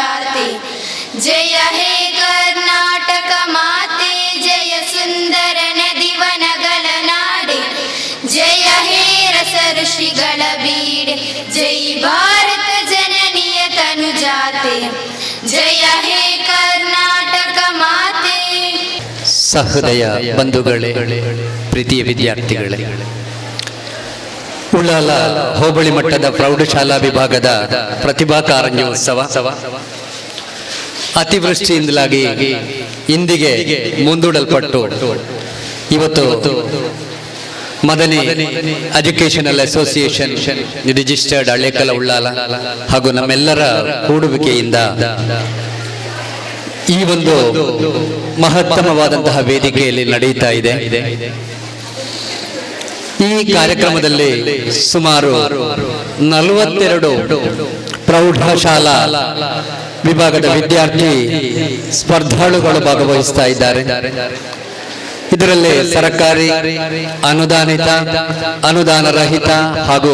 जाते। जय हे कर्नाटक माते, जय सुंदर नदी वनಗಳ ನಾಡೆ, जय हे रस ಋಷಿಗಳ ಬೀಡೆ, जय ಭಾರತ ಜನನಿಯ ತನು ಜಾತೆ, जय हे कर्नाटक ಮಾತೆ. ಸಹೃದಯ ಬಂಧುಗಳೇ, ಪ್ರೀತಿಯ ವಿದ್ಯಾರ್ಥಿಗಳೇ, ಉಳ್ಳಾಲ ಹೋಬಳಿ ಮಟ್ಟದ ಪ್ರೌಢಶಾಲಾ ವಿಭಾಗದ ಪ್ರತಿಭಾ ಕಾರಂಜ್ಯೋತ್ಸವ ಅತಿವೃಷ್ಟಿಯಿಂದಾಗಿ ಇಂದಿಗೆ ಮುಂದೂಡಲ್ಪಟ್ಟು ಇವತ್ತು Madani educational association registered Halekala Ullal ಹಾಗೂ ನಮ್ಮೆಲ್ಲರ ಕೂಡುವಿಕೆಯಿಂದ ಈ ಒಂದು ಮಹತ್ತಮವಾದಂತಹ ವೇದಿಕೆಯಲ್ಲಿ ನಡೆಯುತ್ತಾ ಇದೆ. ಈ ಕಾರ್ಯಕ್ರಮದಲ್ಲಿ ಸುಮಾರು 42 ಪ್ರೌಢಶಾಲಾ ವಿಭಾಗದ ವಿದ್ಯಾರ್ಥಿ ಸ್ಪರ್ಧಾಳುಗಳು ಭಾಗವಹಿಸ್ತಾ ಇದ್ದಾರೆ. ಇದರಲ್ಲಿ ಸರ್ಕಾರಿ, ಅನುದಾನಿತ, ಅನುದಾನ ರಹಿತ ಹಾಗೂ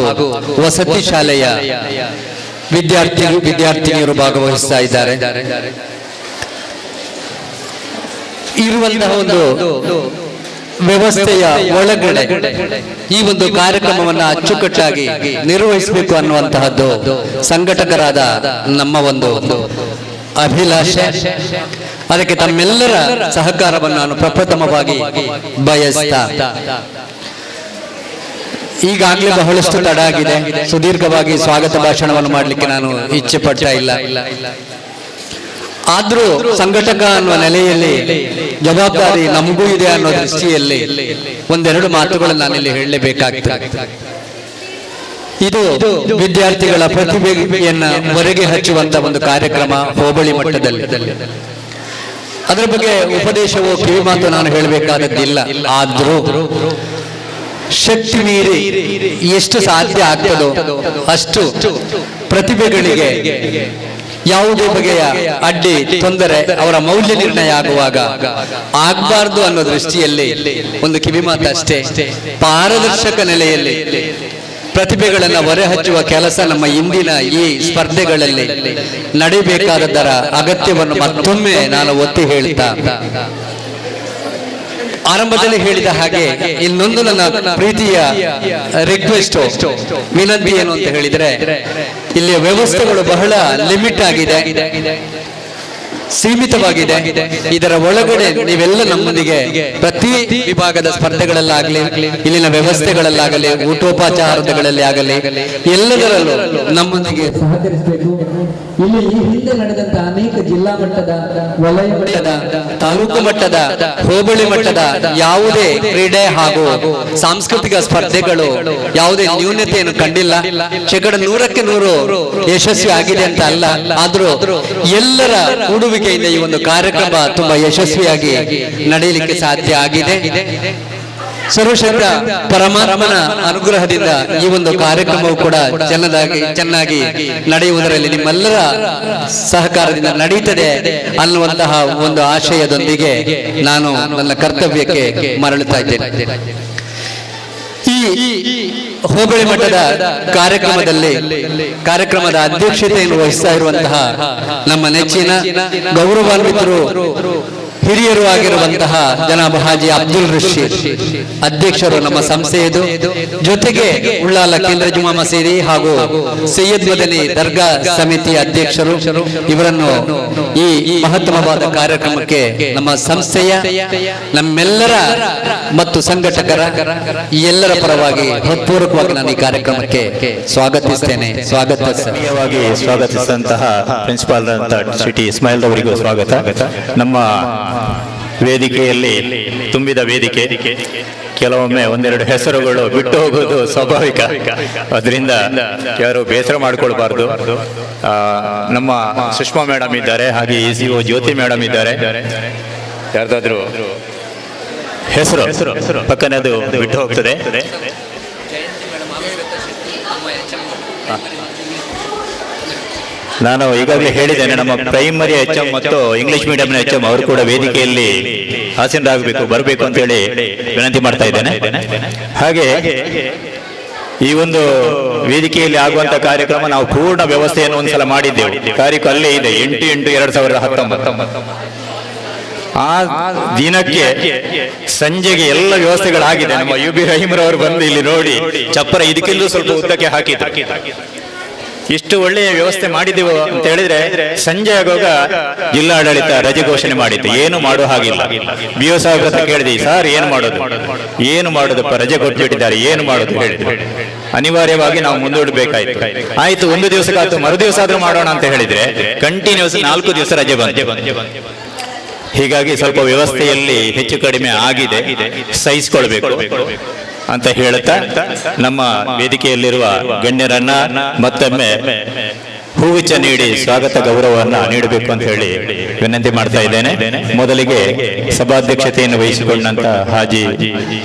ವಸತಿ ಶಾಲೆಯ ವಿದ್ಯಾರ್ಥಿನಿಯರು ಭಾಗವಹಿಸ್ತಾ ಇದ್ದಾರೆ. ಇರುವಂತಹ ಒಂದು ವ್ಯವಸ್ಥೆಯ ಒಳಗಡೆ ಈ ಒಂದು ಕಾರ್ಯಕ್ರಮವನ್ನು ಅಚ್ಚುಕಟ್ಟಾಗಿ ನಿರ್ವಹಿಸಬೇಕು ಅನ್ನುವಂತಹದ್ದು ಸಂಘಟಕರಾದ ನಮ್ಮ ಒಂದು ಅಭಿಲಾಷೆ. ಅದಕ್ಕೆ ತಮ್ಮೆಲ್ಲರ ಸಹಕಾರವನ್ನು ನಾನು ಪ್ರಪ್ರಥಮವಾಗಿ ಬಯಸ್ತಾ, ಈಗಾಗಲೇ ಬಹಳಷ್ಟು ತಡ ಆಗಿದೆ, ಸುದೀರ್ಘವಾಗಿ ಸ್ವಾಗತ ಭಾಷಣವನ್ನು ಮಾಡಲಿಕ್ಕೆ ನಾನು ಇಚ್ಛೆ ಪಡ್ತಾ ಇಲ್ಲ. ಆದ್ರೂ ಸಂಘಟಕ ಅನ್ನುವ ನೆಲೆಯಲ್ಲಿ ಜವಾಬ್ದಾರಿ ನಮಗೂ ಇದೆ ಅನ್ನೋ ದೃಷ್ಟಿಯಲ್ಲಿ ಒಂದೆರಡು ಮಾತುಗಳನ್ನು ನಾನಿಲ್ಲಿ ಹೇಳಲೇಬೇಕಾಗ್ತದೆ. ಇದು ವಿದ್ಯಾರ್ಥಿಗಳ ಪ್ರತಿಭೆಯನ್ನ ಹೊರಗೆ ಹಚ್ಚುವಂತ ಒಂದು ಕಾರ್ಯಕ್ರಮ ಹೋಬಳಿ ಮಟ್ಟದಲ್ಲಿ. ಅದರ ಬಗ್ಗೆ ಉಪದೇಶವೋ ಕಿವಿ ಮಾತು ನಾನು ಹೇಳಬೇಕಾದದ್ದಿಲ್ಲ. ಆದ್ರೂ ಶಕ್ತಿ ಮೀರಿ ಎಷ್ಟು ಸಾಧ್ಯ ಆಗ್ತದೋ ಅಷ್ಟು ಪ್ರತಿಭೆಗಳಿಗೆ ಯಾವುದೇ ಬಗೆಯ ಅಡ್ಡಿ ತೊಂದರೆ ಅವರ ಮೌಲ್ಯ ನಿರ್ಣಯ ಆಗುವಾಗ ಆಗಬಾರ್ದು ಅನ್ನೋ ದೃಷ್ಟಿಯಲ್ಲಿ ಒಂದು ಕಿವಿಮಾತಷ್ಟೇ. ಪಾರದರ್ಶಕ ನೆಲೆಯಲ್ಲಿ ಪ್ರತಿಭೆಗಳನ್ನು ಹೊರಹಚ್ಚುವ ಕೆಲಸ ನಮ್ಮ ಇಂದಿನ ಈ ಸ್ಪರ್ಧೆಗಳಲ್ಲಿ ನಡೆಯಬೇಕಾದದರ ಅಗತ್ಯವನ್ನು ಮತ್ತೊಮ್ಮೆ ನಾನು ಒತ್ತಿ ಹೇಳ್ತಾ, ಆರಂಭದಲ್ಲಿ ಹೇಳಿದ ಹಾಗೆ ಇನ್ನೊಂದು ನನ್ನ ಪ್ರೀತಿಯ ರಿಕ್ವೆಸ್ಟ್, ವಿನಂತಿ ಏನು ಅಂತ ಹೇಳಿದ್ರೆ, ಇಲ್ಲಿಯ ವ್ಯವಸ್ಥೆಗಳು ಬಹಳ ಲಿಮಿಟ್ ಆಗಿದೆ, ಸೀಮಿತವಾಗಿದೆ. ಇದರ ಒಳಗಡೆ ನೀವೆಲ್ಲ ನಮ್ಮೊಂದಿಗೆ ಪ್ರತಿ ವಿಭಾಗದ ಸ್ಪರ್ಧೆಗಳಲ್ಲಾಗಲಿ, ಇಲ್ಲಿನ ವ್ಯವಸ್ಥೆಗಳಲ್ಲಾಗಲಿ, ಊಟೋಪಚಾರಗಳಲ್ಲಿ ಆಗಲಿ, ಎಲ್ಲದರಲ್ಲೂ ನಮ್ಮೊಂದಿಗೆ ಸಹಕರಿಸಬೇಕು. ಇಲ್ಲಿ ಈ ಹಿಂದೆ ನಡೆದಂತ ಅನೇಕ ಜಿಲ್ಲಾ ಮಟ್ಟದ, ವಲಯ ಮಟ್ಟದ, ತಾಲೂಕು ಮಟ್ಟದ, ಹೋಬಳಿ ಮಟ್ಟದ ಯಾವುದೇ ಕ್ರೀಡೆ ಹಾಗೂ ಸಾಂಸ್ಕೃತಿಕ ಸ್ಪರ್ಧೆಗಳು ಯಾವುದೇ ನ್ಯೂನತೆಯನ್ನು ಕಂಡಿಲ್ಲ. 100% 100 ಯಶಸ್ವಿ ಆಗಿದೆ ಅಂತ ಅಲ್ಲ, ಆದ್ರೂ ಎಲ್ಲರ ಕೂಡುವಿಕೆಯಿಂದ ಈ ಒಂದು ಕಾರ್ಯಕ್ರಮ ತುಂಬಾ ಯಶಸ್ವಿಯಾಗಿ ನಡೆಯಲಿಕ್ಕೆ ಸಾಧ್ಯ ಆಗಿದೆ. ಸರ್ವಶಕ್ತ ಪರಮಾತ್ಮನ ಅನುಗ್ರಹದಿಂದ ಈ ಒಂದು ಕಾರ್ಯಕ್ರಮವು ಕೂಡ ಚೆನ್ನಾಗಿ ನಡೆಯುವುದರಲ್ಲಿ ನಿಮ್ಮೆಲ್ಲರ ಸಹಕಾರದಿಂದ ನಡೀತದೆ ಅನ್ನುವಂತಹ ಒಂದು ಆಶಯದೊಂದಿಗೆ ನಾನು ನನ್ನ ಕರ್ತವ್ಯಕ್ಕೆ ಮರಳುತ್ತಾ ಇದ್ದೇನೆ. ಈ ಹೋಬಳಿ ಮಟ್ಟದ ಕಾರ್ಯಕ್ರಮದ ಅಧ್ಯಕ್ಷತೆಯನ್ನು ವಹಿಸ್ತಾ ಇರುವಂತಹ ನಮ್ಮ ನೆಚ್ಚಿನ ಗೌರವಾನ್ವಿತರು, ಹಿರಿಯರು ಆಗಿರುವಂತಹ ಜನಾಬ್ ಹಾಜಿ ಅಬ್ದುಲ್ ರಶೀದ್ ಅಧ್ಯಕ್ಷರು ನಮ್ಮ ಸಂಸ್ಥೆಯದು. ಜೊತೆಗೆ ಉಳ್ಳಾಲ ಕೇಂದ್ರ ಜುಮಾ ಮಸೀದಿ ಹಾಗೂ ಸೈಯದ್ ಮದನಿ ದರ್ಗಾ ಸಮಿತಿಯ ಅಧ್ಯಕ್ಷರು. ಇವರನ್ನು ಈ ಮಹತ್ತಮವಾದ ಕಾರ್ಯಕ್ರಮಕ್ಕೆ ನಮ್ಮ ಸಂಸ್ಥೆಯ, ನಮ್ಮೆಲ್ಲರ ಮತ್ತು ಸಂಘಟಕರ ಎಲ್ಲರ ಪರವಾಗಿ ಹೃತ್ಪೂರ್ವಕವಾಗಿ ನಾನು ಈ ಕಾರ್ಯಕ್ರಮಕ್ಕೆ ಸ್ವಾಗತಿಸ್ತೇನೆ. ಸ್ವಾಗತಿಸಿದಂತಹ ಪ್ರಿನ್ಸಿಪಾಲ್ ಸಿಟಿ ಇಸ್ಮಾಯಿಲ್ ಅವರಿಗೂ ಸ್ವಾಗತ. ನಮ್ಮ ವೇದಿಕೆಯಲ್ಲಿ ತುಂಬಿದ ವೇದಿಕೆ, ಕೆಲವೊಮ್ಮೆ ಒಂದೆರಡು ಹೆಸರುಗಳು ಬಿಟ್ಟು ಹೋಗೋದು ಸ್ವಾಭಾವಿಕ, ಅದರಿಂದ ಯಾರು ಬೇಸರ ಮಾಡಿಕೊಳ್ಬಾರ್ದು. ನಮ್ಮ ಸುಷ್ಮಾ ಮೇಡಮ್ ಇದ್ದಾರೆ, ಹಾಗೆ ECO ಜ್ಯೋತಿ ಮೇಡಮ್ ಇದ್ದಾರೆ. ಯಾರ್ದಾದ್ರೂ ಹೆಸರು ಪಕ್ಕನೆ ಅದು ಬಿಟ್ಟು ಹೋಗ್ತದೆ. ನಾನು ಈಗಾಗಲೇ ಹೇಳಿದ್ದೇನೆ, ನಮ್ಮ ಪ್ರೈಮರಿ HM ಮತ್ತು ಇಂಗ್ಲಿಷ್ ಮೀಡಿಯಂನ HM ಅವರು ಕೂಡ ವೇದಿಕೆಯಲ್ಲಿ ಆಸೀನರಾಗಬೇಕು, ಬರಬೇಕು ಅಂತ ಹೇಳಿ ವಿನಂತಿ ಮಾಡ್ತಾ ಇದ್ದೇನೆ. ಹಾಗೆ ಈ ಒಂದು ವೇದಿಕೆಯಲ್ಲಿ ಆಗುವಂತ ಕಾರ್ಯಕ್ರಮ ನಾವು ಪೂರ್ಣ ವ್ಯವಸ್ಥೆಯನ್ನು ಒಂದ್ಸಲ ಮಾಡಿದ್ದೆವು. ತಾರೀಕು ಅಲ್ಲೇ ಇದೆ, 8/8/2019. ಆ ದಿನಕ್ಕೆ ಸಂಜೆಗೆ ಎಲ್ಲ ವ್ಯವಸ್ಥೆಗಳಾಗಿದೆ. ನಮ್ಮ UB ರಹೀಮ್ರವರು ಬಂದು ಇಲ್ಲಿ ನೋಡಿ ಚಪ್ಪರ ಇದಕ್ಕೆಲ್ಲೂ ಸ್ವಲ್ಪ ಉದ್ದಕ್ಕೆ ಹಾಕಿದ್ರು. ಇಷ್ಟು ಒಳ್ಳೆಯ ವ್ಯವಸ್ಥೆ ಮಾಡಿದೆವು ಅಂತ ಹೇಳಿದ್ರೆ ಸಂಜೆ ಆಗುವಾಗ ಜಿಲ್ಲಾಡಳಿತ ರಜೆ ಘೋಷಣೆ ಮಾಡಿತ್ತು. ಏನು ಮಾಡುವ ಹಾಗಿಲ್ಲ. BO ಸಾಹೇಬ್ರ ಹತ್ರ ಕೇಳಿದ್ವಿ, ಸರ್ ಏನು ಮಾಡೋದಪ್ಪ, ರಜೆ ಕೊಟ್ಬಿಟ್ಟಿದ್ದಾರೆ, ಏನು ಮಾಡೋದು ಹೇಳಿದ್ರು. ಅನಿವಾರ್ಯವಾಗಿ ನಾವು ಮುಂದೂಡಬೇಕಾಯ್ತು. ಆಯ್ತು, ಒಂದು ದಿವಸಕ್ಕಾಯ್ತು, ಮರುದಿವಸ ಆದ್ರೂ ಮಾಡೋಣ ಅಂತ ಹೇಳಿದ್ರೆ ಕಂಟಿನ್ಯೂಸ್ 4 ದಿವಸ ರಜೆ ಬಂತು. ಹೀಗಾಗಿ ಸ್ವಲ್ಪ ವ್ಯವಸ್ಥೆಯಲ್ಲಿ ಹೆಚ್ಚು ಕಡಿಮೆ ಆಗಿದೆ, ಸಹಿಸಿಕೊಳ್ಬೇಕು ಅಂತ ಹೇಳುತ್ತಾ ನಮ್ಮ ವೇದಿಕೆಯಲ್ಲಿರುವ ಗಣ್ಯರನ್ನ ಮತ್ತೊಮ್ಮೆ ಹೂಗುಚ್ಛ ನೀಡಿ ಸ್ವಾಗತ ಗೌರವವನ್ನ ನೀಡಬೇಕು ಅಂತ ಹೇಳಿ ವಿನಂತಿ ಮಾಡ್ತಾ ಇದ್ದೇನೆ. ಮೊದಲಿಗೆ ಸಭಾಧ್ಯಕ್ಷತೆಯನ್ನು ವಹಿಸಿಕೊಂಡಂತ ಹಾಜಿ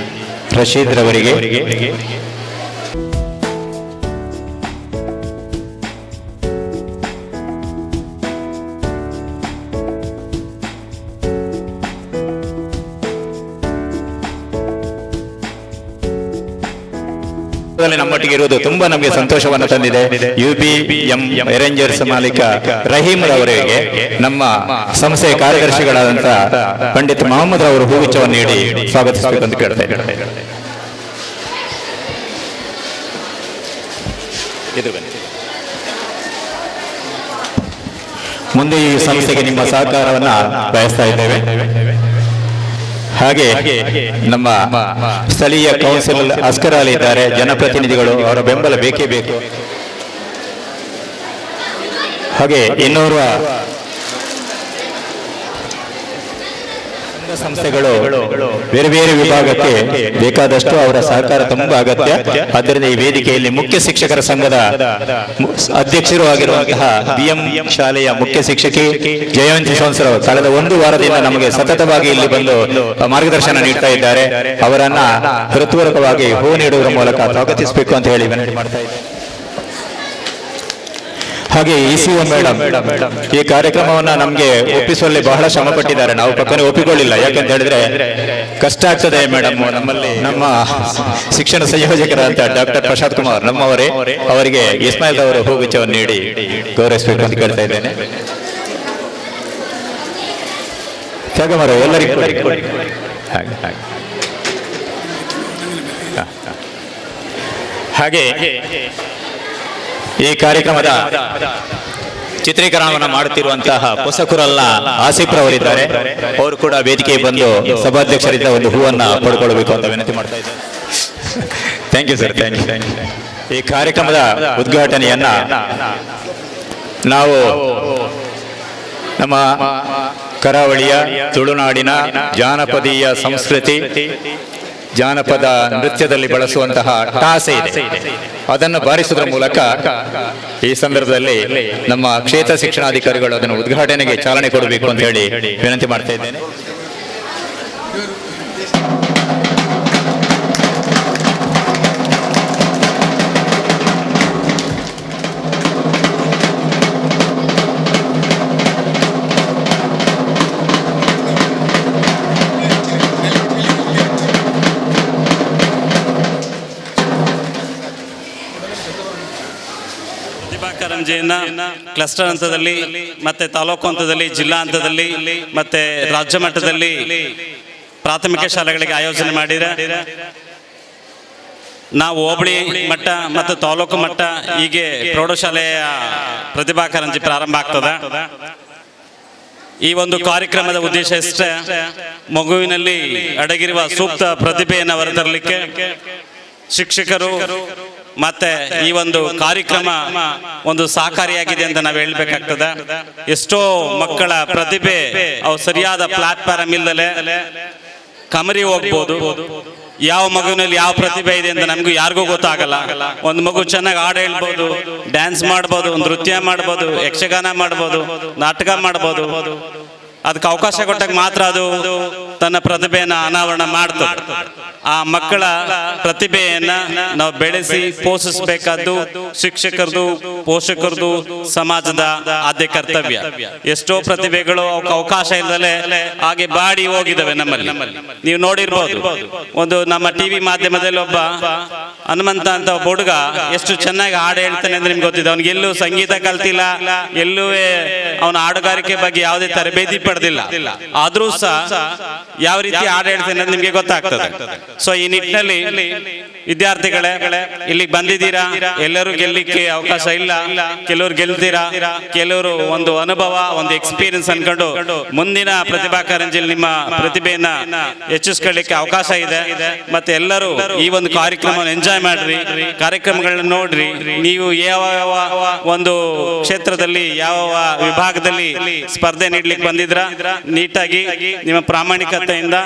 ರಶೀದ್ ರವರಿಗೆ, ನಮ್ಮೊಟ್ಟಿಗೆ ಇರುವುದು ತುಂಬಾ ನಮಗೆ ಸಂತೋಷವನ್ನು ತಂದಿದೆ. UBM ಅರೇಂಜರ್ಸ್ ಮಾಲೀಕ ರಹೀಮ್ ರವರಿಗೆ ನಮ್ಮ ಸಂಸ್ಥೆಯ ಕಾರ್ಯದರ್ಶಿಗಳಾದಂತಹ ಪಂಡಿತ್ ಮೊಹಮ್ಮದ್ ಅವರು ಹೂಗುಚ್ಛವನ್ನು ನೀಡಿ ಸ್ವಾಗತಿಸಬೇಕು ಅಂತ ಕೇಳ್ತಾ ಇದ್ದಾರೆ. ಮುಂದೆ ಈ ಸಂಸ್ಥೆಗೆ ನಿಮ್ಮ ಸಹಕಾರವನ್ನ ಬಯಸ್ತಾ ಇದ್ದೇವೆ. ಹಾಗೆ ನಮ್ಮ ಸ್ಥಳೀಯ ಕೌನ್ಸಿಲ್ ಅಸ್ಕರ್ ಅಲಿ ಇದ್ದಾರೆ, ಜನಪ್ರತಿನಿಧಿಗಳು, ಅವರ ಬೆಂಬಲ ಬೇಕೇ ಬೇಕು. ಹಾಗೆ ಇನ್ನೋರ್ವ ಸಂಸ್ಥೆಗಳು ಬೇರೆ ಬೇರೆ ವಿಭಾಗಕ್ಕೆ ಬೇಕಾದಷ್ಟು ಅವರ ಸಹಕಾರ ತುಂಬಾ ಅಗತ್ಯ. ಆದ್ದರಿಂದ ಈ ವೇದಿಕೆಯಲ್ಲಿ ಮುಖ್ಯ ಶಿಕ್ಷಕರ ಸಂಘದ ಅಧ್ಯಕ್ಷರು ಆಗಿರುವಂತಹ BM ಶಾಲೆಯ ಮುಖ್ಯ ಶಿಕ್ಷಕಿ ಜಯವಂತಿ ಸೋನ್ಸರ್ ಕಳೆದ 1 ವಾರದಿಂದ ನಮಗೆ ಸತತವಾಗಿ ಇಲ್ಲಿ ಬಂದು ಮಾರ್ಗದರ್ಶನ ನೀಡ್ತಾ ಇದ್ದಾರೆ. ಅವರನ್ನ ಹೃತ್ಪೂರ್ವಕವಾಗಿ ಹೂ ನೀಡುವುದರ ಮೂಲಕ ಸ್ವಾಗತಿಸಬೇಕು ಅಂತ ಹೇಳಿ ವಿನಂತಿ ಮಾಡ್ತಾ ಇದ್ದಾರೆ. ಹಾಗೆ ECO ಮೇಡಮ್ ಈ ಕಾರ್ಯಕ್ರಮವನ್ನ ನಮ್ಗೆ ಒಪ್ಪಿಸುವಲ್ಲಿ ಬಹಳ ಶ್ರಮ ಪಟ್ಟಿದ್ದಾರೆ. ನಾವು ಪಕ್ಕನೆ ಒಪ್ಪಿಕೊಳ್ಳಿಲ್ಲ, ಯಾಕಂತ ಹೇಳಿದ್ರೆ ಕಷ್ಟ ಆಗ್ತದೆ ಮೇಡಮ್. ನಮ್ಮಲ್ಲಿ ನಮ್ಮ ಶಿಕ್ಷಣ ಸಂಯೋಜಕರಾದ ಡಾಕ್ಟರ್ ಪ್ರಸಾದ್ ಕುಮಾರ್ ನಮ್ಮವರೇ, ಅವರಿಗೆ ಇಸ್ಮಾಯಿಲ್ ಅವರು ಹೂಗುಚ್ಛವನ್ನು ನೀಡಿ ಗೌರವಿಸಬೇಕು ಅಂತ ಕೇಳ್ತಾ ಇದ್ದೇನೆ. ತ್ಯಾಗಮರ ಎಲ್ಲರಿಗೂ ಹಾಗೆ ಈ ಕಾರ್ಯಕ್ರಮದ ಚಿತ್ರೀಕರಣವನ್ನು ಮಾಡುತ್ತಿರುವಂತಹ ಪೊಸಕುರಲ್ಲ ಆಸಿಫ್ ರವರಿದ್ದಾರೆ. ಅವರು ಕೂಡ ವೇದಿಕೆ ಬಂದು ಸಭಾಧ್ಯಕ್ಷರಿಂದ ಒಂದು ಹೂವನ್ನ ಪಡ್ಕೊಳ್ಬೇಕು ಅಂತ ವಿನಂತಿ ಮಾಡ್ತಾ ಇದ್ದಾರೆ. Thank you sir, thank you. ಈ ಕಾರ್ಯಕ್ರಮದ ಉದ್ಘಾಟನೆಯನ್ನ ನಾವು ನಮ್ಮ ಕರಾವಳಿಯ ತುಳುನಾಡಿನ ಜಾನಪದೀಯ ಸಂಸ್ಕೃತಿ, ಜಾನಪದ ನೃತ್ಯದಲ್ಲಿ ಬಳಸುವಂತಹ ಟಾಸೆ ಇದೆ, ಅದನ್ನು ಬಾರಿಸುವುದರ ಮೂಲಕ ಈ ಸಂದರ್ಭದಲ್ಲಿ ನಮ್ಮ ಕ್ಷೇತ್ರ ಶಿಕ್ಷಣಾಧಿಕಾರಿಗಳು ಅದನ್ನು ಉದ್ಘಾಟನೆಗೆ ಚಾಲನೆ ಕೊಡಬೇಕು ಅಂತ ಹೇಳಿ ವಿನಂತಿ ಮಾಡ್ತಾ ಇದ್ದೇನೆ. ಕಾರಂಜಿಯನ್ನ ಕ್ಲಸ್ಟರ್ ಹಂತದಲ್ಲಿ, ಮತ್ತೆ ತಾಲೂಕು ಹಂತದಲ್ಲಿ, ಜಿಲ್ಲಾ ಹಂತದಲ್ಲಿ, ಮತ್ತೆ ರಾಜ್ಯ ಮಟ್ಟದಲ್ಲಿ ಪ್ರಾಥಮಿಕ ಶಾಲೆಗಳಿಗೆ ಆಯೋಜನೆ ಮಾಡಿದ ನಾವು ಹೋಬಳಿ ಮಟ್ಟ ಮತ್ತು ತಾಲೂಕು ಮಟ್ಟ ಹೀಗೆ ಪ್ರೌಢಶಾಲೆಯ ಪ್ರತಿಭಾ ಕಾರಂಜಿ ಪ್ರಾರಂಭ ಆಗ್ತದ. ಈ ಒಂದು ಕಾರ್ಯಕ್ರಮದ ಉದ್ದೇಶ ಇಷ್ಟೇ, ಮಗುವಿನಲ್ಲಿ ಅಡಗಿರುವ ಸೂಕ್ತ ಪ್ರತಿಭೆಯನ್ನು ಹೊರತರಲಿಕ್ಕೆ ಶಿಕ್ಷಕರು ಮತ್ತೆ ಈ ಒಂದು ಕಾರ್ಯಕ್ರಮ ಒಂದು ಸಹಕಾರಿಯಾಗಿದೆ ಅಂತ ನಾವು ಹೇಳ್ಬೇಕಾಗ್ತದೆ. ಎಷ್ಟೋ ಮಕ್ಕಳ ಪ್ರತಿಭೆ ಅವು ಸರಿಯಾದ ಪ್ಲಾಟ್ಫಾರ್ಮ್ ಇಲ್ಲದೆ ಕಮರಿ ಹೋಗ್ಬೋದು. ಯಾವ ಮಗುವಿನಲ್ಲಿ ಯಾವ ಪ್ರತಿಭೆ ಇದೆ ಅಂತ ನಮಗೂ ಯಾರಿಗೂ ಗೊತ್ತಾಗಲ್ಲ. ಒಂದು ಮಗು ಚೆನ್ನಾಗಿ ಹಾಡು ಹೇಳ್ಬೋದು, ಡ್ಯಾನ್ಸ್ ಮಾಡ್ಬೋದು, ನೃತ್ಯ ಮಾಡ್ಬೋದು, ಯಕ್ಷಗಾನ ಮಾಡ್ಬೋದು, ನಾಟಕ ಮಾಡ್ಬೋದು. ಅದಕ್ಕೆ ಅವಕಾಶ ಕೊಟ್ಟಾಗ ಮಾತ್ರ ಅದು ತನ್ನ ಪ್ರತಿಭೆಯನ್ನು ಅನಾವರಣ ಮಾಡ್ತದೆ. ಆ ಮಕ್ಕಳ ಪ್ರತಿಭೆಯನ್ನ ನಾವು ಬೆಳೆಸಿ ಪೋಷಿಸಬೇಕಾದ್ದು ಶಿಕ್ಷಕರದು, ಪೋಷಕರದು, ಸಮಾಜದ ಆದ್ಯ ಕರ್ತವ್ಯ. ಎಷ್ಟೋ ಪ್ರತಿಭೆಗಳು ಅವಕಾಶ ಇಲ್ಲದೆ ಹಾಗೆ ಬಾಡಿ ಹೋಗಿದ್ದಾವೆ ನಮ್ಮಲ್ಲಿ. ನೀವು ನೋಡಿರ್ಬೋದು, ಒಂದು ನಮ್ಮ ಟಿವಿ ಮಾಧ್ಯಮದಲ್ಲಿ ಒಬ್ಬ ಹನುಮಂತ ಅಂತ ಒಬ್ಬ ಹುಡುಗ ಎಷ್ಟು ಚೆನ್ನಾಗಿ ಹಾಡು ಹೇಳ್ತಾನೆ ಅಂದ್ರೆ ನಿಮ್ಗೆ ಗೊತ್ತಿದೆ. ಅವ್ನಿಗೆ ಎಲ್ಲೂ ಸಂಗೀತ ಕಲ್ತಿಲ್ಲ, ಎಲ್ಲೂ ಅವನ ಹಾಡುಗಾರಿಕೆ ಬಗ್ಗೆ ಯಾವುದೇ ತರಬೇತಿ ಪಡೆದಿಲ್ಲ, ಆದ್ರೂ ಸಹ ಯಾವ ರೀತಿ ಹಾಡು ಹೇಳ್ತಾನೆ ಅಂತ ನಿಮ್ಗೆ ಗೊತ್ತಾಗ್ತದೆ. ಸೊ ಈ ನಿಟ್ಟಿನಲ್ಲಿ ವಿದ್ಯಾರ್ಥಿಗಳೇ, ಇಲ್ಲಿಗೆ ಬಂದಿದ್ದೀರಾ, ಎಲ್ಲರೂ ಗೆಲ್ಲಿಕ್ಕೆ ಅವಕಾಶ ಇಲ್ಲ. ಕೆಲವರು ಗೆಲ್ತೀರಾ, ಕೆಲವರು ಒಂದು ಅನುಭವ, ಒಂದು ಎಕ್ಸ್ಪೀರಿಯನ್ಸ್ ಅನ್ಕೊಂಡು ಮುಂದಿನ ಪ್ರತಿಭಾ ಕಾರಂಜಿಯಲ್ಲಿ ನಿಮ್ಮ ಪ್ರತಿಭೆಯನ್ನ ಹೆಚ್ಚಿಸ್ಕೊಳ್ಳಿಕ್ಕೆ ಅವಕಾಶ ಇದೆ. ಮತ್ತೆ ಎಲ್ಲರೂ ಈ ಒಂದು ಕಾರ್ಯಕ್ರಮವನ್ನು ಎಂಜಾಯ್ ಮಾಡ್ರಿ, ಕಾರ್ಯಕ್ರಮಗಳನ್ನ ನೋಡ್ರಿ. ನೀವು ಯಾವ ಒಂದು ಕ್ಷೇತ್ರದಲ್ಲಿ, ಯಾವ ವಿಭಾಗದಲ್ಲಿ ಸ್ಪರ್ಧೆ ನೀಡ್ಲಿಕ್ಕೆ ಬಂದಿದ್ರ, ನೀಟಾಗಿ ನಿಮ್ಮ ಪ್ರಾಮಾಣಿಕತೆಯಿಂದ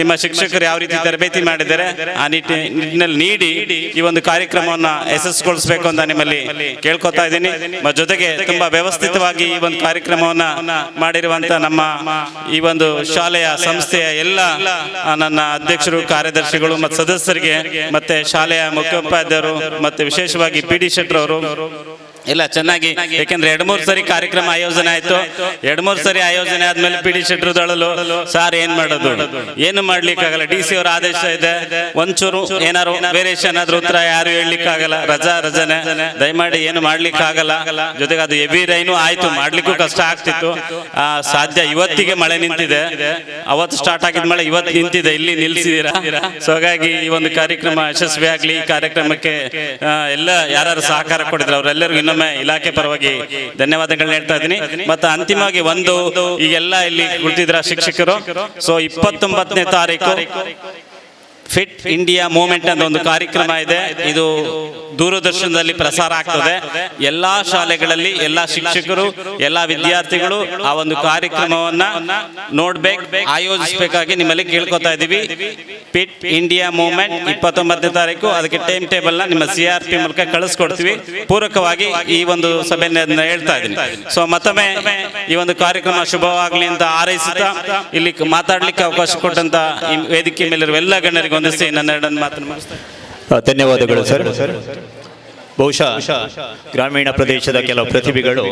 ನಿಮ್ಮ ಶಿಕ್ಷಕರು ಯಾವ ರೀತಿ ತರಬೇತಿ ಮಾಡಿದ್ದಾರೆ ಆ ನಿಟ್ಟಿನಲ್ಲಿ ನೀಡಿ ಈ ಒಂದು ಕಾರ್ಯಕ್ರಮವನ್ನ ಯಶಸ್ಸುಗೊಳಿಸಬೇಕು ಅಂತ ನಿಮ್ಮಲ್ಲಿ ಕೇಳ್ಕೊತಾ ಇದ್ದೀನಿ. ಜೊತೆಗೆ ತುಂಬಾ ವ್ಯವಸ್ಥಿತವಾಗಿ ಈ ಒಂದು ಕಾರ್ಯಕ್ರಮವನ್ನ ಮಾಡಿರುವಂತ ನಮ್ಮ ಈ ಒಂದು ಶಾಲೆಯ ಸಂಸ್ಥೆಯ ಎಲ್ಲ ನನ್ನ ಅಧ್ಯಕ್ಷರು, ಕಾರ್ಯದರ್ಶಿಗಳು ಮತ್ತು ಸದಸ್ಯರಿಗೆ, ಮತ್ತೆ ಶಾಲೆಯ ಮುಖ್ಯೋಪಾಧ್ಯಾಯರು, ಮತ್ತೆ ವಿಶೇಷವಾಗಿ ಪಿ ಡಿ ಶೆಟ್ಟರ್ ಅವರು ಎಲ್ಲ ಚೆನ್ನಾಗಿ, ಯಾಕೆಂದ್ರೆ 2-3 ಸರಿ ಕಾರ್ಯಕ್ರಮ ಆಯೋಜನೆ ಆಯ್ತು. 2-3 ಸರಿ ಆಯೋಜನೆ ಆದ್ಮೇಲೆ ಪಿ ಡಿ ಶೆಟ್ಟರು ದಳಲು ಸಾರ್ ಏನ್ ಮಾಡೋದು, ಏನು ಮಾಡ್ಲಿಕ್ಕಾಗಲ್ಲ, ಡಿ ಸಿ ಅವರ ಆದೇಶ ಇದೆ, ಒಂಚೂರು ಏನಾರು ವೇರಿಯೇಷನ್ ಆದ್ರೂ ಉತ್ತರ ಯಾರು ಹೇಳಲಿಕ್ಕಾಗಲ್ಲ, ರಜಾನೆ, ದಯಮಾಡಿ ಏನು ಮಾಡ್ಲಿಕ್ಕಾಗಲ್ಲ. ಜೊತೆಗೆ ಅದು ಹೆವಿ ರೈನು ಆಯ್ತು, ಮಾಡ್ಲಿಕ್ಕೂ ಕಷ್ಟ ಆಗ್ತಿತ್ತು. ಸಾಧ್ಯ ಇವತ್ತಿಗೆ ಮಳೆ ನಿಂತಿದೆ, ಅವತ್ತು ಸ್ಟಾರ್ಟ್ ಆಗಿದ ಮಳೆ ಇವತ್ತು ನಿಂತಿದೆ, ಇಲ್ಲಿ ನಿಲ್ಸಿದೀರಾ. ಸೊ ಹಾಗಾಗಿ ಈ ಒಂದು ಕಾರ್ಯಕ್ರಮ ಯಶಸ್ವಿ ಆಗ್ಲಿ. ಈ ಕಾರ್ಯಕ್ರಮಕ್ಕೆ ಎಲ್ಲ ಯಾರು ಸಹಕಾರ ಕೊಡಿದ್ರು ಅವರೆಲ್ಲರಿಗೂ ಇನ್ನೊಮ್ಮೆ ಇಲಾಖೆ ಪರವಾಗಿ ಧನ್ಯವಾದಗಳನ್ನ ಹೇಳ್ತಾ ಇದ್ದೀನಿ. ಮತ್ತೆ ಅಂತಿಮವಾಗಿ ಈಗೆಲ್ಲ ಇಲ್ಲಿ ಕುಳಿತಿದ್ರ ಶಿಕ್ಷಕರು, ಸೊ 29ನೇ ತಾರೀಕು ಫಿಟ್ ಇಂಡಿಯಾ ಮೂವ್ಮೆಂಟ್ ಅಂತ ಒಂದು ಕಾರ್ಯಕ್ರಮ ಇದೆ. ಇದು ದೂರದರ್ಶನದಲ್ಲಿ ಪ್ರಸಾರ ಆಗ್ತದೆ. ಎಲ್ಲಾ ಶಾಲೆಗಳಲ್ಲಿ ಎಲ್ಲಾ ಶಿಕ್ಷಕರು, ಎಲ್ಲಾ ವಿದ್ಯಾರ್ಥಿಗಳು ಆ ಒಂದು ಕಾರ್ಯಕ್ರಮವನ್ನ ನೋಡ್ಬೇಕು, ಆಯೋಜಿಸಬೇಕಾಗಿ ನಿಮ್ಮಲ್ಲಿ ಕೇಳ್ಕೊತಾ ಇದ್ದೀವಿ. ಫಿಟ್ ಇಂಡಿಯಾ ಮೂವ್ಮೆಂಟ್ 29ನೇ ತಾರೀಕು, ಅದಕ್ಕೆ ಟೈಮ್ ಟೇಬಲ್ ನ ನಿಮ್ಮ CRP ಮೂಲಕ ಕಳಿಸ್ಕೊಡ್ತೀವಿ. ಪೂರಕವಾಗಿ ಈ ಒಂದು ಸಭೆಯನ್ನು ಹೇಳ್ತಾ ಇದ್ದೀನಿ. ಸೊ ಮತ್ತೊಮ್ಮೆ ಈ ಒಂದು ಕಾರ್ಯಕ್ರಮ ಶುಭವಾಗಲಿ ಅಂತ ಹಾರೈಸುತ್ತಾ ಇಲ್ಲಿ ಮಾತಾಡ್ಲಿಕ್ಕೆ ಅವಕಾಶ ಕೊಟ್ಟಂತ ಈ ವೇದಿಕೆ ಮೇಲಿರುವ ಎಲ್ಲ ಗಣ್ಯರಿಗೆ ಹೊಂದಿಸಿ ನನ್ನ ಎರಡನ್ನು ಮಾತನ್ನು ಮುಗಿಸ್ತೇನೆ. ಧನ್ಯವಾದಗಳು ಸರ್. ಬಹುಶಃ ಗ್ರಾಮೀಣ ಪ್ರದೇಶದ ಕೆಲವು ಪ್ರತಿಭೆಗಳು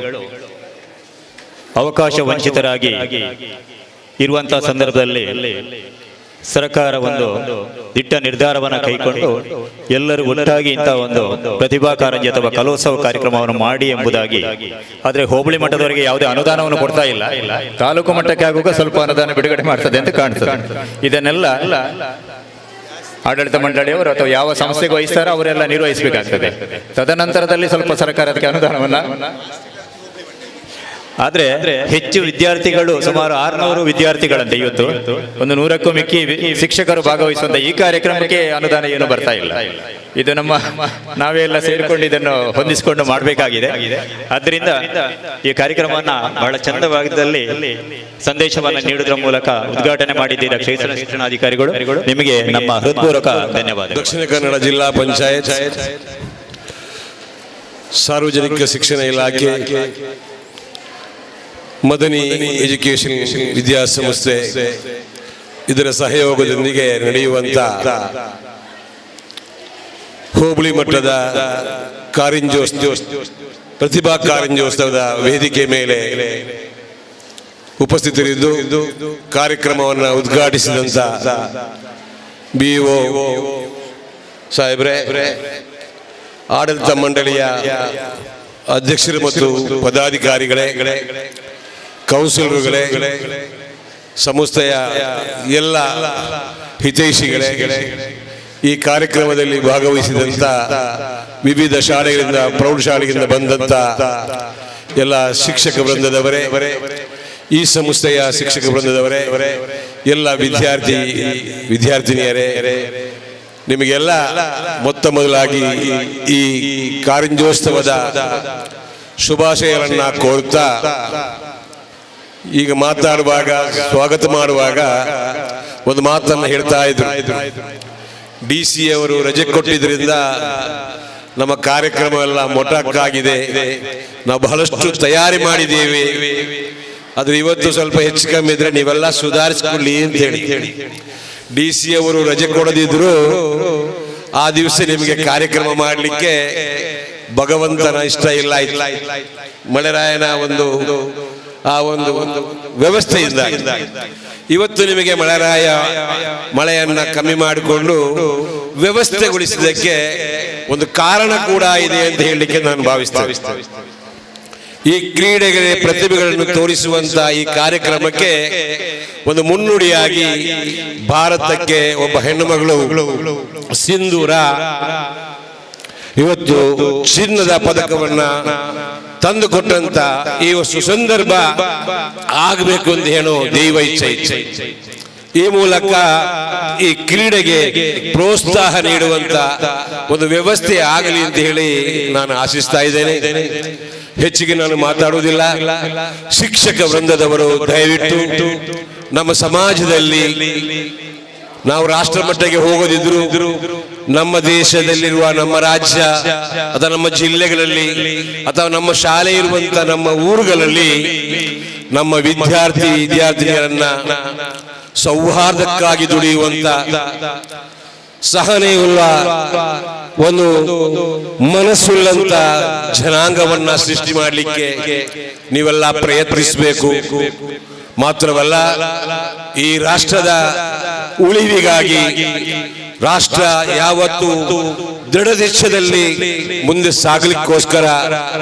ಅವಕಾಶ ವಂಚಿತರಾಗಿ ಇರುವಂತಹ ಸಂದರ್ಭದಲ್ಲಿ ಸರ್ಕಾರ ಒಂದು ದಿಟ್ಟ ನಿರ್ಧಾರವನ್ನು ಕೈಗೊಂಡು ಎಲ್ಲರೂ ಒಟ್ಟಾಗಿ ಇಂತಹ ಒಂದು ಪ್ರತಿಭಾ ಕಾರಂಜಿ ಅಥವಾ ಕಲೋತ್ಸವ ಕಾರ್ಯಕ್ರಮವನ್ನು ಮಾಡಿ ಎಂಬುದಾಗಿ. ಆದರೆ ಹೋಬಳಿ ಮಟ್ಟದವರೆಗೆ ಯಾವುದೇ ಅನುದಾನವನ್ನು ಕೊಡ್ತಾ ಇಲ್ಲ, ತಾಲೂಕು ಮಟ್ಟಕ್ಕೆ ಆಗುವಾಗ ಸ್ವಲ್ಪ ಅನುದಾನ ಬಿಡುಗಡೆ ಮಾಡ್ತದೆ ಅಂತ ಕಾಣ್ತದೆ. ಇದನ್ನೆಲ್ಲ ಆಡಳಿತ ಮಂಡಳಿಯವರು ಅಥವಾ ಯಾವ ಸಂಸ್ಥೆಗೆ ವಹಿಸ್ತಾರೋ ಅವರೆಲ್ಲ ನಿರ್ವಹಿಸಬೇಕಾಗ್ತದೆ. ತದನಂತರದಲ್ಲಿ ಸ್ವಲ್ಪ ಸರ್ಕಾರ ಅದಕ್ಕೆ ಅನುದಾನವನ್ನ. ಆದ್ರೆ ಹೆಚ್ಚು ವಿದ್ಯಾರ್ಥಿಗಳು, ಸುಮಾರು 600 ವಿದ್ಯಾರ್ಥಿಗಳಂತೆ ಇವತ್ತು, ಒಂದು 100ಕ್ಕೂ ಮಿಕ್ಕಿ ಶಿಕ್ಷಕರು ಭಾಗವಹಿಸುವಂತ ಈ ಕಾರ್ಯಕ್ರಮಕ್ಕೆ ಅನುದಾನ ಏನು ಬರ್ತಾ ಇಲ್ಲ. ಇದು ನಾವೇ ಎಲ್ಲ ಸೇರಿಕೊಂಡು ಇದನ್ನು ಹೊಂದಿಸಿಕೊಂಡು ಮಾಡಬೇಕಾಗಿದೆ. ಆದ್ದರಿಂದ ಈ ಕಾರ್ಯಕ್ರಮವನ್ನ ಬಹಳ ಚಂದವಾದಲ್ಲಿ ಸಂದೇಶವನ್ನು ನೀಡುವುದರ ಮೂಲಕ ಉದ್ಘಾಟನೆ ಮಾಡಿದ್ದೀರಾ ಕ್ಷೇತ್ರ ಶಿಕ್ಷಣಾಧಿಕಾರಿಗಳು. ನಿಮಗೆ ನಮ್ಮ ಹೃತ್ಪೂರ್ವಕ ಧನ್ಯವಾದ. ದಕ್ಷಿಣ ಕನ್ನಡ ಜಿಲ್ಲಾ ಪಂಚಾಯತ್, ಸಾರ್ವಜನಿಕ ಶಿಕ್ಷಣ ಇಲಾಖೆ, ಮದನಿ ಎಜುಕೇಶನ್ ವಿದ್ಯಾಸಂಸ್ಥೆ ಇದರ ಸಹಯೋಗದೊಂದಿಗೆ ನಡೆಯುವಂತ ಹೋಬಳಿ ಮಟ್ಟದ ಪ್ರತಿಭಾ ಕಾರಂಜೋತ್ಸವದ ವೇದಿಕೆ ಮೇಲೆ ಉಪಸ್ಥಿತರಿದ್ದು ಕಾರ್ಯಕ್ರಮವನ್ನು ಉದ್ಘಾಟಿಸಿದಂತ BO ಸಾಹೇಬ್ರೆ, ಆಡಳಿತ ಮಂಡಳಿಯ ಅಧ್ಯಕ್ಷರು ಮತ್ತು ಪದಾಧಿಕಾರಿಗಳೇ, ಕೌನ್ಸಿಲರ್ಗಳೇ, ಸಂಸ್ಥೆಯ ಎಲ್ಲ ಹಿತೈಷಿಗಳೇ, ಈ ಕಾರ್ಯಕ್ರಮದಲ್ಲಿ ಭಾಗವಹಿಸಿದಂಥ ವಿವಿಧ ಶಾಲೆಗಳಿಂದ, ಪ್ರೌಢಶಾಲೆಗಳಿಂದ ಬಂದಂಥ ಎಲ್ಲ ಶಿಕ್ಷಕ ವೃಂದದವರೇ, ಈ ಸಂಸ್ಥೆಯ ಶಿಕ್ಷಕ ವೃಂದದವರೇ, ಎಲ್ಲ ವಿದ್ಯಾರ್ಥಿನಿಯರೇ, ನಿಮಗೆಲ್ಲ ಮೊತ್ತ ಮೊದಲಾಗಿ ಈ ಕಾರಂಜೋತ್ಸವದ ಶುಭಾಶಯಗಳನ್ನ ಕೋರುತ್ತಾ, ಈಗ ಮಾತಾಡುವಾಗ, ಸ್ವಾಗತ ಮಾಡುವಾಗ ಒಂದು ಮಾತನ್ನು ಹೇಳ್ತಾ ಇದ್ರು. DC ಅವರು ರಜೆ ಕೊಟ್ಟಿದ್ರಿಂದ ನಮ್ಮ ಕಾರ್ಯಕ್ರಮ ಎಲ್ಲ ಮೊಟಕಾಗಿದೆ, ನಾವು ಬಹಳಷ್ಟು ತಯಾರಿ ಮಾಡಿದ್ದೇವೆ, ಆದ್ರೆ ಇವತ್ತು ಸ್ವಲ್ಪ ಹೆಚ್ಚು ಕಮ್ಮಿ ಇದ್ರೆ ನೀವೆಲ್ಲ ಸುಧಾರಿಸಿಕೊಳ್ಳಿ ಅಂತ ಹೇಳಿ DC ಅವರು ರಜೆ ಕೊಡದಿದ್ರು ಆ ದಿವಸ ನಿಮಗೆ ಕಾರ್ಯಕ್ರಮ ಮಾಡಲಿಕ್ಕೆ ಭಗವಂತನ ಇಷ್ಟ ಇಲ್ಲ. ಮಳೆರಾಯನ ಒಂದು ಆ ಒಂದು ವ್ಯವಸ್ಥೆಯಿಂದ ಇವತ್ತು ನಿಮಗೆ ಮಳೆಯನ್ನ ಕಮ್ಮಿ ಮಾಡಿಕೊಂಡು ವ್ಯವಸ್ಥೆಗೊಳಿಸಿದ್ದಕ್ಕೆ ಒಂದು ಕಾರಣ ಕೂಡ ಇದೆ ಅಂತ ಹೇಳಲಿಕ್ಕೆ ನಾನು ಭಾವಿಸ್ತೇನೆ. ಈ ಕ್ರೀಡೆಗೆ ಪ್ರತಿಭೆಗಳನ್ನು ತೋರಿಸುವಂತ ಈ ಕಾರ್ಯಕ್ರಮಕ್ಕೆ ಒಂದು ಮುನ್ನುಡಿಯಾಗಿ ಭಾರತಕ್ಕೆ ಒಬ್ಬ ಹೆಣ್ಣುಮಗಳು ಸಿಂಧೂರ ಇವತ್ತು ಚಿನ್ನದ ಪದಕವನ್ನ ತಂದುಕೊಟ್ಟಂತ ಈ ಸಂದರ್ಭ ಆಗಬೇಕು ಅಂತ ಹೇಳೋ ದೈವ ಇಚ್ಛೆ. ಈ ಮೂಲಕ ಈ ಕ್ರೀಡೆಗೆ ಪ್ರೋತ್ಸಾಹ ನೀಡುವಂತ ಒಂದು ವ್ಯವಸ್ಥೆ ಆಗಲಿ ಅಂತ ಹೇಳಿ ನಾನು ಆಶಿಸ್ತಾ ಇದ್ದೇನೆ. ಹೆಚ್ಚಿಗೆ ನಾನು ಮಾತಾಡುವುದಿಲ್ಲ. ಶಿಕ್ಷಕ ವೃಂದದವರು ದಯವಿಟ್ಟು ನಮ್ಮ ಸಮಾಜದಲ್ಲಿ ನಾವು ರಾಷ್ಟ್ರ ಮಟ್ಟಕ್ಕೆ ಹೋಗೋದಿದ್ರು ನಮ್ಮ ದೇಶದಲ್ಲಿರುವ ನಮ್ಮ ರಾಜ್ಯ ಅಥವಾ ನಮ್ಮ ಜಿಲ್ಲೆಗಳಲ್ಲಿ ಅಥವಾ ನಮ್ಮ ಶಾಲೆ ಇರುವಂತ ನಮ್ಮ ಊರುಗಳಲ್ಲಿ ನಮ್ಮ ವಿದ್ಯಾರ್ಥಿನಿಯರನ್ನ ಸೌಹಾರ್ದಕ್ಕಾಗಿ ದುಡಿಯುವಂತ ಸಹನೆಯುಳ್ಳ ಒಂದು ಮನಸ್ಸುಳ್ಳಂತ ಜನಾಂಗವನ್ನ ಸೃಷ್ಟಿ ಮಾಡಲಿಕ್ಕೆ ನೀವೆಲ್ಲ ಪ್ರಯತ್ನಿಸಬೇಕು. ಮಾತ್ರವಲ್ಲ, ಈ ರಾಷ್ಟ್ರದ ಉಳಿವಿಗಾಗಿ ರಾಷ್ಟ್ರ ಯಾವತ್ತು ದೃಢದಿಚ್ಛದಲ್ಲಿ ಮುಂದೆ ಸಾಗಲಿಕ್ಕೋಸ್ಕರ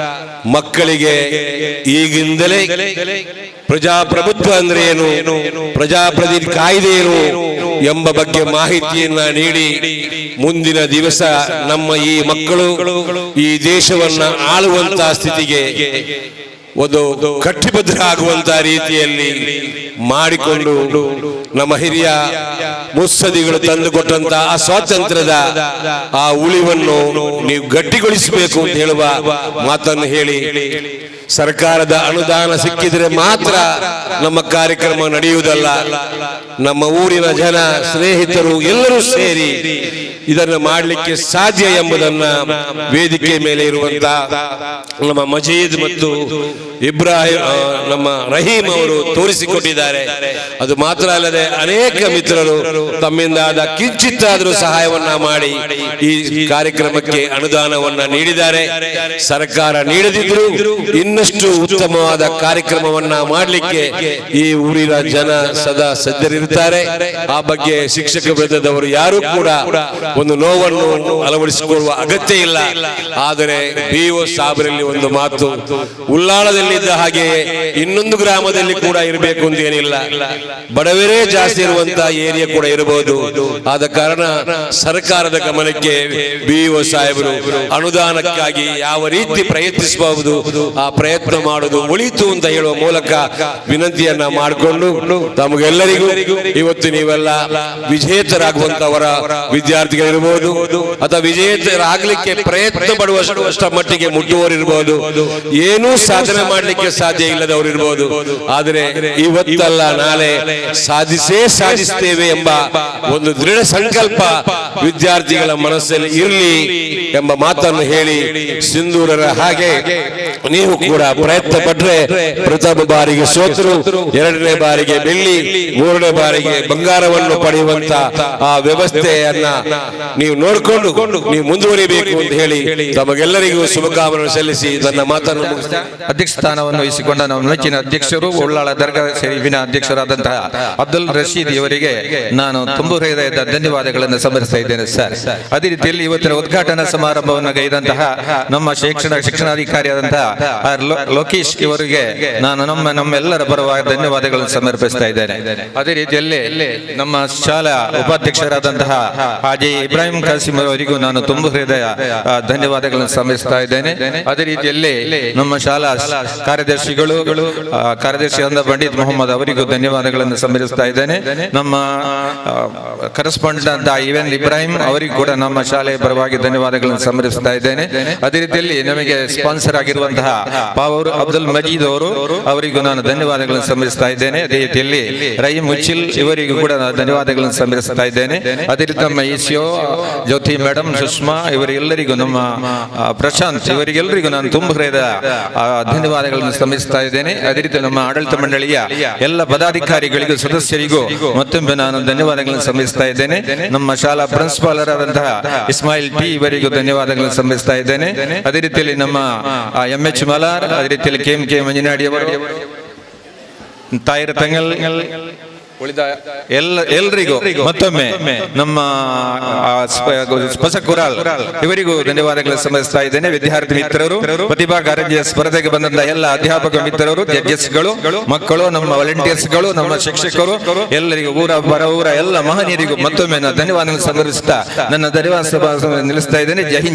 ಮಕ್ಕಳಿಗೆ ಈಗಿಂದಲೇ ಪ್ರಜಾಪ್ರಭುತ್ವ ಅಂದ್ರೆ ಏನು, ಪ್ರಜಾಪ್ರತಿನಿಧಿ ಕಾಯ್ದೆ ಏನು ಎಂಬ ಬಗ್ಗೆ ಮಾಹಿತಿಯನ್ನ ನೀಡಿ ಮುಂದಿನ ದಿವಸ ನಮ್ಮ ಈ ಮಕ್ಕಳು ಈ ದೇಶವನ್ನ ಆಳುವಂತಹ ಸ್ಥಿತಿಗೆ ಒಂದು ಕಟ್ಟಿಬದ್ಧ ಆಗುವಂತ ರೀತಿಯಲ್ಲಿ ಮಾಡಿಕೊಂಡು ನಮ್ಮ ಹಿರಿಯ ಮುತ್ಸದಿಗಳು ತಂದುಕೊಟ್ಟಂತ ಆ ಸ್ವಾತಂತ್ರ್ಯದ ಆ ಉಳಿವನ್ನು ನೀವು ಗಟ್ಟಿಗೊಳಿಸಬೇಕು ಅಂತ ಹೇಳುವ ಮಾತನ್ನು ಹೇಳಿ, ಸರ್ಕಾರದ ಅನುದಾನ ಸಿಕ್ಕಿದ್ರೆ ಮಾತ್ರ ನಮ್ಮ ಕಾರ್ಯಕ್ರಮ ನಡೆಯುವುದಲ್ಲ, ನಮ್ಮ ಊರಿನ ಜನ ಸ್ನೇಹಿತರು ಎಲ್ಲರೂ ಸೇರಿ ಇದನ್ನು ಮಾಡಲಿಕ್ಕೆ ಸಾಧ್ಯ ಎಂಬುದನ್ನ ವೇದಿಕೆ ಮೇಲೆ ಇರುವಂತ ನಮ್ಮ ಮಜೀದ್ ಮತ್ತು ಇಬ್ರಾಹಿಂ ನಮ್ಮ ರಹೀಂ ಅವರು ತೋರಿಸಿಕೊಟ್ಟಿದ್ದಾರೆ. ಅದು ಮಾತ್ರ ಅಲ್ಲದೆ ಅನೇಕ ಮಿತ್ರರು ತಮ್ಮಿಂದಾದ ಕಿಂಚಿತ್ತಾದರೂ ಸಹಾಯವನ್ನ ಮಾಡಿ ಈ ಕಾರ್ಯಕ್ರಮಕ್ಕೆ ಅನುದಾನವನ್ನ ನೀಡಿದ್ದಾರೆ. ಸರ್ಕಾರ ನೀಡದಿದ್ರು ಇನ್ನಷ್ಟು ಉತ್ತಮವಾದ ಕಾರ್ಯಕ್ರಮವನ್ನ ಮಾಡಲಿಕ್ಕೆ ಈ ಊರಿನ ಜನ ಸದಾ ಸಜ್ಜರಿರುತ್ತಾರೆ. ಆ ಬಗ್ಗೆ ಶಿಕ್ಷಕ ವೃಂದದವರು ಯಾರು ಕೂಡ ಒಂದು ನೋವನ್ನು ಅಳವಡಿಸಿಕೊಳ್ಳುವ ಅಗತ್ಯ ಇಲ್ಲ. ಆದರೆ BO ಸಾಬರಲ್ಲಿ ಒಂದು ಮಾತು, ಉಳ್ಳಾಳದಲ್ಲಿದ್ದ ಹಾಗೆ ಇನ್ನೊಂದು ಗ್ರಾಮದಲ್ಲಿ ಕೂಡ ಇರಬೇಕು ಅಂತ ಏನಿಲ್ಲ, ಬಡವರೇ ಜಾಸ್ತಿ ಇರುವಂತ ಏರಿಯಾ ಕೂಡ ಇರಬಹುದು. ಆದ ಕಾರಣ ಸರ್ಕಾರದ ಗಮನಕ್ಕೆ BO ಸಾಹೇಬರು ಅನುದಾನಕ್ಕಾಗಿ ಯಾವ ರೀತಿ ಪ್ರಯತ್ನಿಸಬಹುದು ಆ ಪ್ರಯತ್ನ ಮಾಡುವುದು ಒಳಿತು ಅಂತ ಹೇಳುವ ಮೂಲಕ ವಿನಂತಿಯನ್ನ ಮಾಡಿಕೊಂಡು ತಮಗೆಲ್ಲರಿಗೂ ಇವತ್ತು ನೀವೆಲ್ಲ ವಿಜೇತರಾಗುವಂತವರ ವಿದ್ಯಾರ್ಥಿಗಳಿರ್ಬೋದು ಅಥವಾ ವಿಜೇತರಾಗಲಿಕ್ಕೆ ಪ್ರಯತ್ನ ಪಡುವಷ್ಟರ ಮಟ್ಟಿಗೆ ಮುಟ್ಟುವವರಿರ್ಬೋದು, ಏನೂ ಸಾಧನೆ ಮಾಡಲಿಕ್ಕೆ ಸಾಧ್ಯ ಇಲ್ಲದವರು ಇರ್ಬೋದು. ಆದರೆ ಇವತ್ತಲ್ಲ ನಾಳೆ ಸಾಧಿಸ್ತೇವೆ ಎಂಬ ಒಂದು ದೃಢ ಸಂಕಲ್ಪ ವಿದ್ಯಾರ್ಥಿಗಳ ಮನಸ್ಸಲ್ಲಿ ಇರಲಿ ಎಂಬ ಮಾತನ್ನು ಹೇಳಿ, ಸಿಂಧೂರರ ಹಾಗೆ ನೀವು ಕೂಡ ಪ್ರಯತ್ನ ಪಟ್ರೆ ಪ್ರಥಮ ಬಾರಿಗೆ ಸೋತರು, ಎರಡನೇ ಬಾರಿಗೆ ಬೆಳ್ಳಿ, ಮೂರನೇ ಬಾರಿಗೆ ಬಂಗಾರವನ್ನು ಪಡೆಯುವಂತ ಆ ವ್ಯವಸ್ಥೆಯನ್ನ ನೀವು ನೋಡಿಕೊಂಡು ನೀವು ಮುಂದುವರಿಬೇಕು ಅಂತ ಹೇಳಿ ತಮಗೆಲ್ಲರಿಗೂ ಶುಭಕಾಮನೆ ಸಲ್ಲಿಸಿ ನನ್ನ ಮಾತನ್ನು ಅಧ್ಯಕ್ಷ ಸ್ಥಾನವನ್ನು ವಹಿಸಿಕೊಂಡ ನಮ್ಮ ನೆಚ್ಚಿನ ಅಧ್ಯಕ್ಷರು ಉಳ್ಳಾಳ ದರ್ಗಾ ಶರೀಫಿನ ಅಧ್ಯಕ್ಷರಾದಂತಹ ಅಬ್ದುಲ್ ರಶೀದ್ ಇವರಿಗೆ ನಾನು ತುಂಬ ಹೃದಯದ ಧನ್ಯವಾದಗಳನ್ನು ಸಮರ್ಪಿಸ್ತಾ ಇದ್ದೇನೆ ಸರ್. ಅದೇ ರೀತಿಯಲ್ಲಿ ಇವತ್ತಿನ ಉದ್ಘಾಟನಾ ಸಮಾರಂಭವನ್ನು ಗೈದಂತಹ ನಮ್ಮ ಶಿಕ್ಷಣಾಧಿಕಾರಿಯಾದಂತಹ ಲೋಕೇಶ್ ಇವರಿಗೆ ನಾನು ನಮ್ಮೆಲ್ಲರ ಪರವಾಗಿ ಧನ್ಯವಾದಗಳನ್ನು ಸಮರ್ಪಿಸ್ತಾ ಇದ್ದೇನೆ. ಅದೇ ರೀತಿಯಲ್ಲಿ ನಮ್ಮ ಶಾಲಾ ಉಪಾಧ್ಯಕ್ಷರಾದಂತಹ ಹಾಜಿ ಇಬ್ರಾಹಿಂ ಕಾಸಿಂ ಅವರಿಗೂ ನಾನು ತುಂಬ ಹೃದಯ ಧನ್ಯವಾದಗಳನ್ನು ಸಮರ್ಪಿಸ್ತಾ ಇದ್ದೇನೆ. ಅದೇ ರೀತಿಯಲ್ಲಿ ನಮ್ಮ ಶಾಲಾ ಕಾರ್ಯದರ್ಶಿಯಾದ ಪಂಡಿತ್ ಮೊಹಮ್ಮದ್ ಅವರಿಗೂ ಧನ್ಯವಾದಗಳನ್ನು ಸಮರ್ಪಿಸ್ತಾ ಇದ್ದೇನೆ. ನಮ್ಮ ಕರೆಸ್ಪಾಂಡೆಂಟ್ ಇವನ್ ಇಬ್ರಾಹಿಂ ಅವರಿಗೂ ಕೂಡ ನಮ್ಮ ಶಾಲೆಯ ಪರವಾಗಿ ಧನ್ಯವಾದಗಳನ್ನು ಸಮರ್ಪಿಸ್ತಾ ಇದ್ದೇನೆ. ಅದೇ ರೀತಿಯಲ್ಲಿ ನಮಗೆ ಸ್ಪಾನ್ಸರ್ ಆಗಿರುವಂತಹ ಪಾವೂರು ಅಬ್ದುಲ್ ಮಜೀದ್ ಅವರಿಗೂ ನಾನು ಧನ್ಯವಾದಗಳನ್ನು ಸಮರ್ಪಿಸ್ತಾ ಇದ್ದೇನೆ. ಅದೇ ರೀತಿಯಲ್ಲಿ ರಹೀಂ ಮುಚ್ಚಿಲ್ ಇವರಿಗೂ ಕೂಡ ಧನ್ಯವಾದಗಳನ್ನು ಸಮರ್ಪಿಸ್ತಾ ಇದ್ದೇನೆ. ಅದೇ ರೀತಿ ನಮ್ಮ ECO ಜ್ಯೋತಿ ಮೇಡಮ್, ಸುಷ್ಮಾ ಇವರೆಲ್ಲರಿಗೂ, ನಮ್ಮ ಪ್ರಶಾಂತ್ ಇವರಿಗೆಲ್ಲರಿಗೂ ನಾನು ತುಂಬ ಹೃದಯದ ಧನ್ಯವಾದಗಳನ್ನು ಸಮರ್ಪಿಸ್ತಾ ಇದ್ದೇನೆ. ಅದೇ ರೀತಿ ನಮ್ಮ ಆಡಳಿತ ಮಂಡಳಿಯ ಎಲ್ಲ ಪದಾಧಿಕಾರಿಗಳಿಗೂ ಸದಸ್ಯರಿಗೂ ಮತ್ತೊಮ್ಮೆ ನಾನು ಧನ್ಯವಾದಗಳನ್ನು ಸಮರ್ಪಿಸ್ತಾ ಇದ್ದೇನೆ. ನಮ್ಮ ಶಾಲಾ ಪ್ರಿನ್ಸಿಪಾಲರಾದಂತಹ ಇಸ್ಮಾಯಿಲ್ T ಇವರಿಗೂ ಧನ್ಯವಾದಗಳನ್ನು ಸಮರ್ಪಿಸ್ತಾ ಇದ್ದೇನೆ. ಅದೇ ರೀತಿಯಲ್ಲಿ ನಮ್ಮ MH ಮಲಾರ್, ಅದೇ ರೀತಿಯಲ್ಲಿ KMK ಮಂಜುನಾಡಿ ಅವರು, ತಾಯಿರ ತಂಗಲ್ ಉಳಿದ ಎಲ್ರಿಗೂ ಮತ್ತೊಮ್ಮೆ ನಮ್ಮ ಹೊಸ ಕುರಾಲ್ ಇವರಿಗೂ ಧನ್ಯವಾದಗಳನ್ನು ಸಮರ್ಪಿಸ್ತಾ ಇದ್ದೇನೆ. ವಿದ್ಯಾರ್ಥಿ ಮಿತ್ರರು, ಪ್ರತಿಭಾ ಕಾರಂಜಿಯ ಸ್ಪರ್ಧೆಗೆ ಬಂದಂತ ಎಲ್ಲ ಅಧ್ಯಾಪಕ ಮಿತ್ರರು, ಜಡ್ಜಸ್ಗಳು, ಮಕ್ಕಳು, ನಮ್ಮ ವಾಲಂಟಿಯರ್ಸ್ಗಳು, ನಮ್ಮ ಶಿಕ್ಷಕರು, ಎಲ್ಲರಿಗೂ ಊರ ಎಲ್ಲ ಮಹನೀಯರಿಗೂ ಮತ್ತೊಮ್ಮೆ ನಾನು ಧನ್ಯವಾದಗಳನ್ನು ಸಮರ್ಪಿಸುತ್ತಾ ನನ್ನ ಧನ್ಯವಾದ ನಿಲ್ಲಿಸ್ತಾ ಇದ್ದೇನೆ. ಜೈ ಹಿಂದ್.